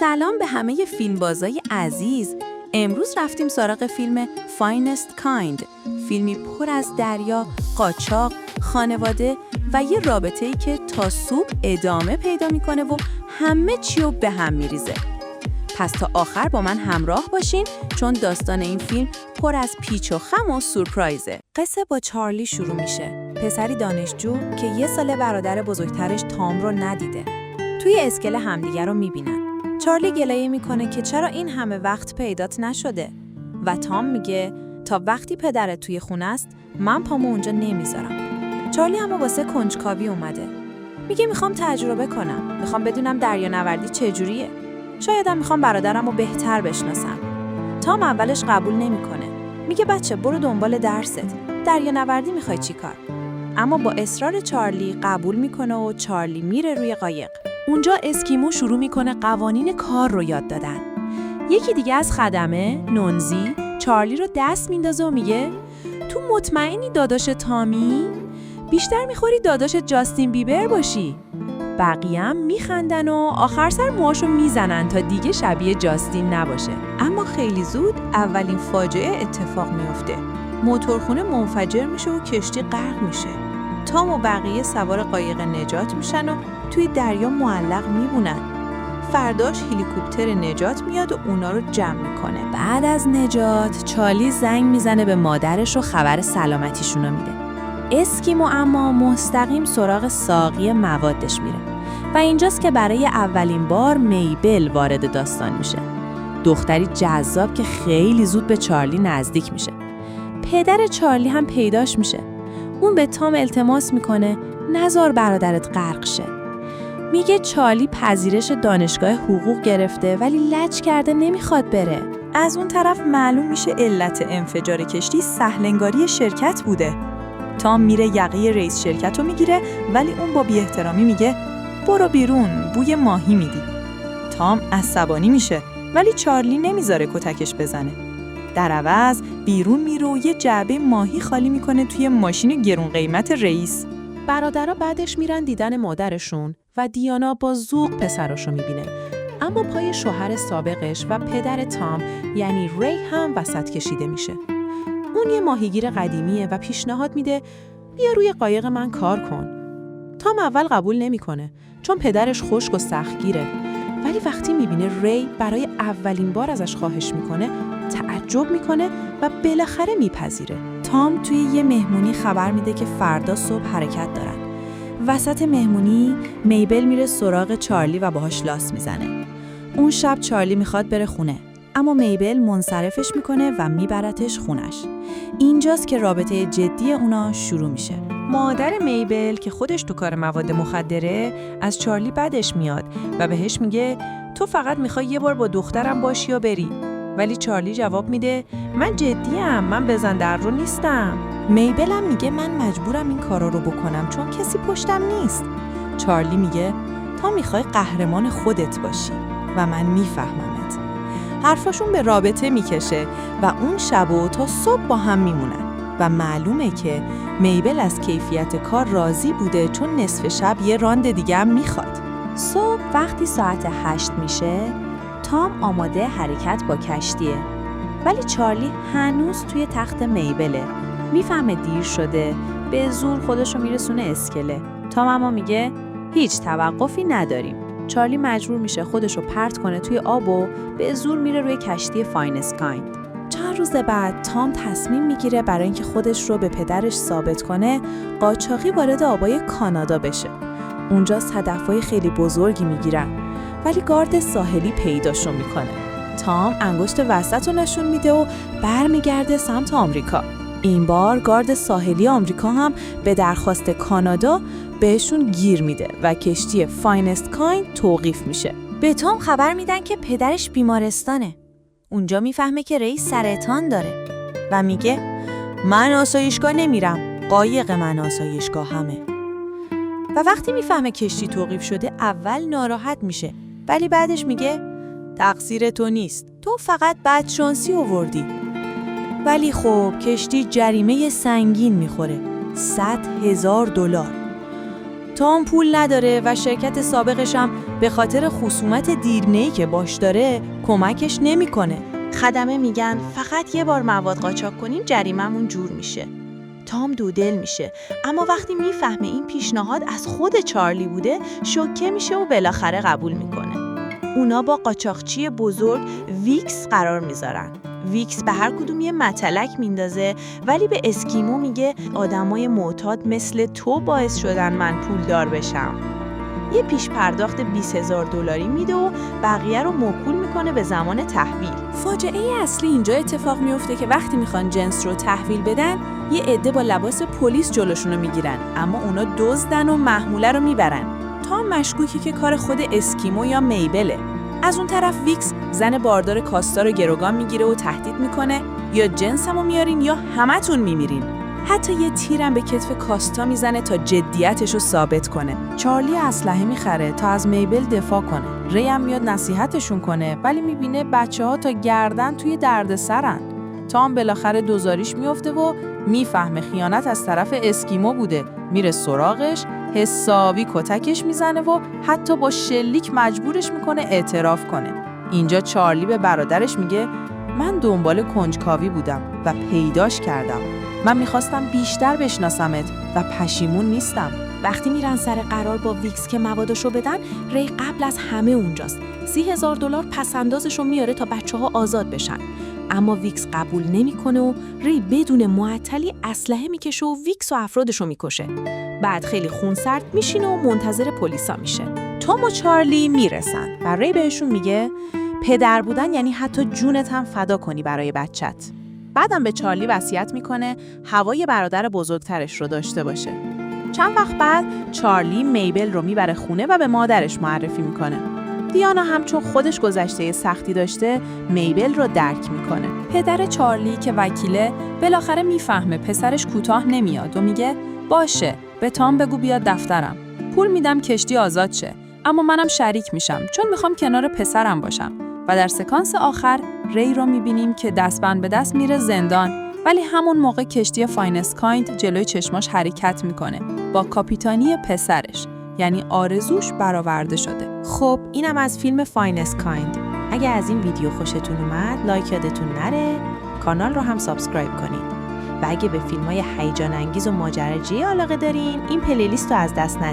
سلام به همه فیلمبازای عزیز. امروز رفتیم سراغ فیلم Finest Kind، فیلمی پر از دریا، قاچاق، خانواده و یه رابطه‌ای که تا صبح ادامه پیدا میکنه و همه چیو به هم میریزه. پس تا آخر با من همراه باشین چون داستان این فیلم پر از پیچ و خم و سورپرایزه. قصه با چارلی شروع میشه، پسری دانشجو که یه سال برادر بزرگترش تام رو ندیده. توی اسکله همدیگر رو میبینن. چارلی گلایه میکنه که چرا این همه وقت پیدات نشده و تام میگه تا وقتی پدرت توی خونه است من پامو اونجا نمیذارم. چارلی اما واسه کنجکاوی اومده. میگه میخوام تجربه کنم، میخوام بدونم دریانوردی چجوریه. شایدم میخوام برادرم رو بهتر بشناسم. تام اولش قبول نمیکنه. میگه بچه برو دنبال درست. دریانوردی میخوای چی کار؟ اما با اصرار چارلی قبول میکنه و چارلی میره روی قایق. اونجا اسکیمو شروع میکنه قوانین کار رو یاد دادن. یکی دیگه از خدمه، نونزی، چارلی رو دست میندازه و میگه تو مطمئنی داداش تامی؟ بیشتر میخوری داداش جاستین بیبر باشی. بقیه هم میخندن و آخر سر موهاشو میزنن تا دیگه شبیه جاستین نباشه. اما خیلی زود اولین فاجعه اتفاق میفته. موتورخونه منفجر میشه و کشتی غرق میشه. تام و بقیه سوار قایق نجات میشن و توی دریا معلق میمونن. فرداش هلیکوپتر نجات میاد و اونا رو جمع میکنه. بعد از نجات چارلی زنگ میزنه به مادرش و خبر سلامتیشون رو میده. اسکیمو اما مستقیم سراغ ساقی موادش میره و اینجاست که برای اولین بار میبل وارد داستان میشه. دختری جذاب که خیلی زود به چارلی نزدیک میشه. پدر چارلی هم پیداش میشه. اون به تام التماس میکنه نذار برادرت غرق شه. میگه چارلی پذیرش دانشگاه حقوق گرفته ولی لج کرده نمیخواد بره. از اون طرف معلوم میشه علت انفجار کشتی سهلنگاری شرکت بوده. تام میره یقه رئیس شرکت رو میگیره ولی اون با بی‌احترامی میگه برو بیرون، بوی ماهی میدی. تام عصبانی میشه ولی چارلی نمیذاره کتکش بزنه. در عوض بیرون میره و یه جعبه ماهی خالی میکنه توی ماشین گرون قیمت رئیس. برادرها بعدش میرن دیدن مادرشون و دیانا با ذوق پسراشو میبینه. اما پای شوهر سابقش و پدر تام یعنی ری هم وسط کشیده میشه. اون یه ماهیگیر قدیمیه و پیشنهاد میده بیا روی قایق من کار کن. تام اول قبول نمیکنه چون پدرش خشک و سختگیره. ولی وقتی میبینه ری برای اولین بار ازش خواهش میکنه تعجب میکنه و بالاخره میپذیره. تام توی یه مهمونی خبر میده که فردا صبح حرکت دارن. وسط مهمونی میبل میره سراغ چارلی و باهاش لاس میزنه. اون شب چارلی میخواد بره خونه اما میبل منصرفش میکنه و میبرتش خونش. اینجاست که رابطه جدی اونا شروع میشه. مادر میبل که خودش تو کار مواد مخدره از چارلی بدش میاد و بهش میگه تو فقط میخوای یه بار با دخترم باشی و بری. ولی چارلی جواب میده من جدیم، من بزن در رو نیستم. میبل هم میگه من مجبورم این کارا رو بکنم چون کسی پشتم نیست. چارلی میگه تا میخوای قهرمان خودت باشی و من میفهممت. حرفاشون به رابطه میکشه و اون شبو تا صبح با هم میمونن و معلومه که میبل از کیفیت کار راضی بوده چون نصف شب یه راند دیگه هم میخواد. صبح وقتی ساعت 8 میشه تام آماده حرکت با کشتیه ولی چارلی هنوز توی تخت میبله. میفهمه دیر شده، به زور خودشو میرسونه اسکله. تام اما میگه هیچ توقفی نداریم. چارلی مجبور میشه خودشو پرت کنه توی آب و به زور میره روی کشتی فاینست کایند. چند روز بعد تام تصمیم میگیره برای اینکه خودش رو به پدرش ثابت کنه قاچاقی وارد آبای کانادا بشه. اونجا صدفای خیلی بزرگی میگیرن ولی گارد ساحلی پیداشو میکنه. تام انگشت وسط رو نشون میده و برمیگرده سمت آمریکا. این بار گارد ساحلی آمریکا هم به درخواست کانادا بهشون گیر میده و کشتی فاینست کایند توقیف میشه. به تام خبر میدن که پدرش بیمارستانه. اونجا میفهمه که رئیس سرطان داره و میگه من آسایشگاه نمیرم، قایق من آسایشگاه همه. و وقتی میفهمه کشتی توقیف شده اول ناراحت میشه ولی بعدش میگه تقصیر تو نیست، تو فقط بدشانسی آوردی. ولی خب کشتی جریمه سنگین میخوره، $100,000. تام پول نداره و شرکت سابقش هم به خاطر خصومت دیرینه‌ای که باش داره کمکش نمی‌کنه. خدمه میگن فقط یه بار مواد قاچاق کنیم جریممون جور میشه. تام دودل میشه، اما وقتی میفهمه این پیشنهاد از خود چارلی بوده شوکه میشه و بالاخره قبول میکنه. اونا با قاچاقچی بزرگ ویکس قرار میذارن. ویکس به هر کدوم یه متلک میندازه، ولی به اسکیمو میگه آدمای معتاد مثل تو باعث شدن من پولدار بشم. یه پیش پرداخت $20,000 میده و بقیه رو موکول میکنه به زمان تحویل. فاجعه اصلی اینجا اتفاق میفته که وقتی میخوان جنس رو تحویل بدن، یه عده با لباس پلیس جلوشون رو میگیرن، اما اونا دزدن و محموله رو میبرن. تام مشکوکی که کار خود اسکیمو یا میبله. از اون طرف ویکس زن باردار کاستا رو گروگان میگیره و تهدید میکنه یا جنسمو میارین یا همتون میمیرین. حتی یه تیرم به کتف کاستا میزنه تا جدیتش رو ثابت کنه. چارلی اسلحه میخره تا از میبل دفاع کنه. ری هم میاد نصیحتشون کنه، ولی میبینه بچه‌ها تا گردن توی دردسرن. تام بالاخره دوزاریش میفته و میفهمه خیانت از طرف اسکیمو بوده. میره سراغش، حسابی کتکش میزنه و حتی با شلیک مجبورش میکنه اعتراف کنه. اینجا چارلی به برادرش میگه من دنبال کنجکاوی بودم و پیداش کردم. من میخواستم بیشتر بشناسمت و پشیمون نیستم. وقتی میرن سر قرار با ویکس که موادشو بدن، ری قبل از همه اونجاست. $30,000 پسندازشو میاره تا بچه‌ها آزاد بشن. اما ویکس قبول نمیکنه و ری بدون معطلی اسلحه میکشه و ویکس و افرادشو میکشه. بعد خیلی خونسرد میشینه و منتظر پلیسا میشه. تام و چارلی میرسن و ری بهشون میگه پدر بودن یعنی حتی جونت هم فدا کنی برای بچت. بعدم به چارلی وصیت میکنه هوای برادر بزرگترش رو داشته باشه. چند وقت بعد چارلی میبل رو میبره خونه و به مادرش معرفی میکنه. دیانا هم چون خودش گذشته سختی داشته میبل رو درک میکنه. پدر چارلی که وکیله بالاخره میفهمه پسرش کوتاه نمیاد و میگه باشه به تام بگو بیاد دفترم. پول میدم کشتی آزاد شه، اما منم شریک میشم چون میخوام کنار پسرم باشم. و در سکانس آخر ری رو میبینیم که دستبند به دست میره زندان، ولی همون موقع کشتی فاینست کایند جلوی چشماش حرکت میکنه با کاپیتانی پسرش، یعنی آرزوش برآورده شده. خب اینم از فیلم فاینست کایند. اگه از این ویدیو خوشتون اومد لایک یادتون نره، کانال رو هم سابسکرایب کنید. و اگه به فیلم‌های هیجان انگیز و ماجراجویی علاقه دارین این پلیلیست رو از دست ندید.